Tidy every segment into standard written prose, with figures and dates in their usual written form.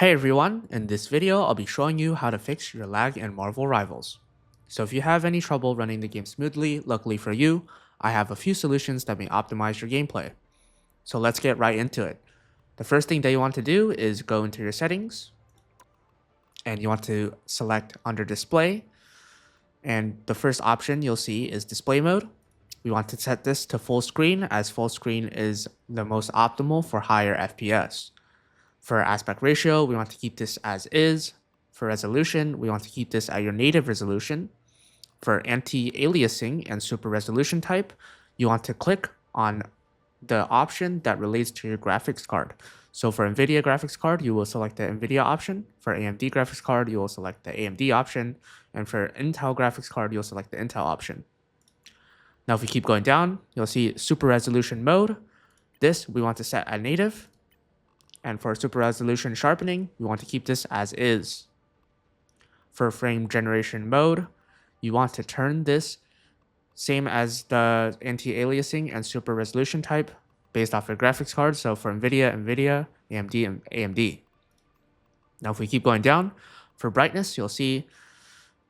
Hey everyone, in this video I'll be showing you how to fix your lag in Marvel Rivals. So if you have any trouble running the game smoothly, luckily for you, I have a few solutions that may optimize your gameplay. So let's get right into it. The first thing that you want to do is go into your settings and you want to select under display, and the first option you'll see is display mode. We want to set this to full screen as full screen is the most optimal for higher FPS. For aspect ratio, we want to keep this as is. For resolution, we want to keep this at your native resolution. For anti-aliasing and super resolution type, you want to click on the option that relates to your graphics card. So for NVIDIA graphics card, you will select the NVIDIA option. For AMD graphics card, you will select the AMD option. And for Intel graphics card, you'll select the Intel option. Now if we keep going down, you'll see super resolution mode. This we want to set at native. And for super resolution sharpening, we want to keep this as is. For frame generation mode, you want to turn this same as the anti-aliasing and super resolution type based off your graphics card. So for NVIDIA, AMD, and AMD. Now if we keep going down, for brightness, you'll see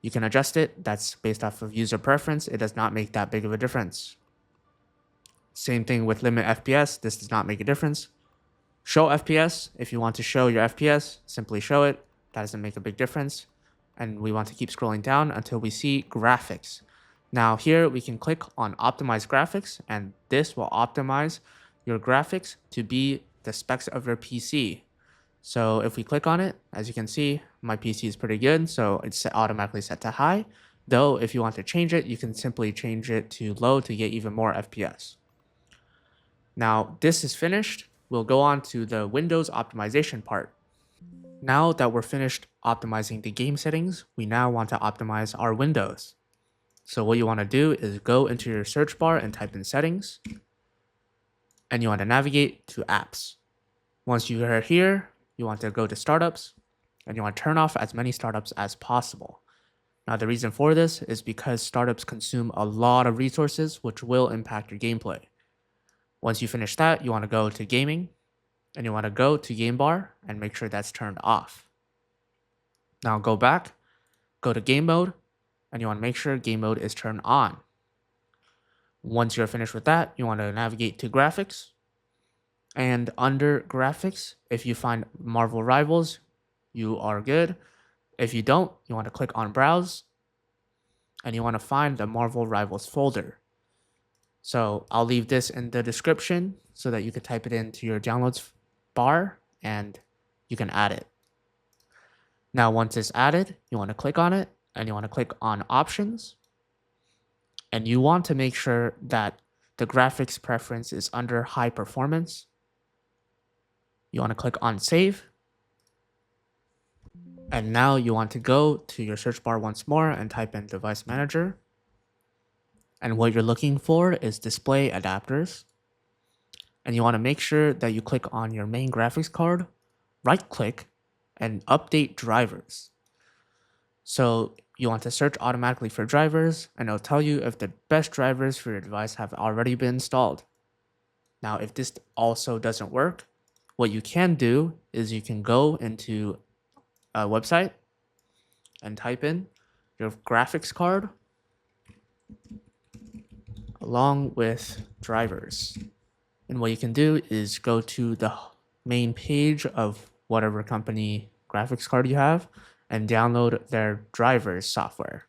you can adjust it. That's based off of user preference. It does not make that big of a difference. Same thing with limit FPS. This does not make a difference. Show FPS, if you want to show your FPS, simply show it. That doesn't make a big difference. And we want to keep scrolling down until we see graphics. Now here we can click on optimize graphics, and this will optimize your graphics to be the specs of your PC. So if we click on it, as you can see, my PC is pretty good, so it's automatically set to high. Though if you want to change it, you can simply change it to low to get even more FPS. Now this is finished. We'll go on to the Windows optimization part. Now that we're finished optimizing the game settings, we now want to optimize our Windows. So what you want to do is go into your search bar and type in settings, and you want to navigate to apps. Once you are here, you want to go to startups, and you want to turn off as many startups as possible. Now the reason for this is because startups consume a lot of resources, which will impact your gameplay. Once you finish that, you want to go to gaming, and you want to go to game bar and make sure that's turned off. Now go back, go to game mode, and you want to make sure game mode is turned on. Once you're finished with that, you want to navigate to graphics, and under graphics, if you find Marvel Rivals, you are good. If you don't, you want to click on browse, and you want to find the Marvel Rivals folder. So I'll leave this in the description so that you can type it into your downloads bar and you can add it. Now once it's added, you want to click on it and you want to click on options. And you want to make sure that the graphics preference is under high performance. You want to click on save. And now you want to go to your search bar once more and type in device manager. And what you're looking for is display adapters. And you want to make sure that you click on your main graphics card, right click, and update drivers. So you want to search automatically for drivers, and it'll tell you if the best drivers for your device have already been installed. Now, if this also doesn't work, what you can do is you can go into a website and type in your graphics card along with drivers. And what you can do is go to the main page of whatever company graphics card you have and download their drivers software.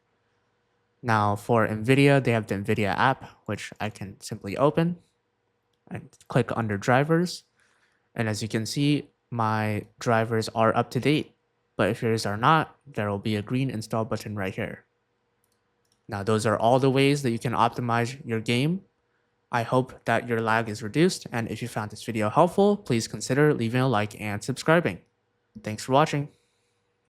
Now for NVIDIA, they have the NVIDIA app, which I can simply open and click under drivers. And as you can see, my drivers are up to date, but if yours are not, there will be a green install button right here. Now, those are all the ways that you can optimize your game. I hope that your lag is reduced, and if you found this video helpful, please consider leaving a like and subscribing. Thanks for watching.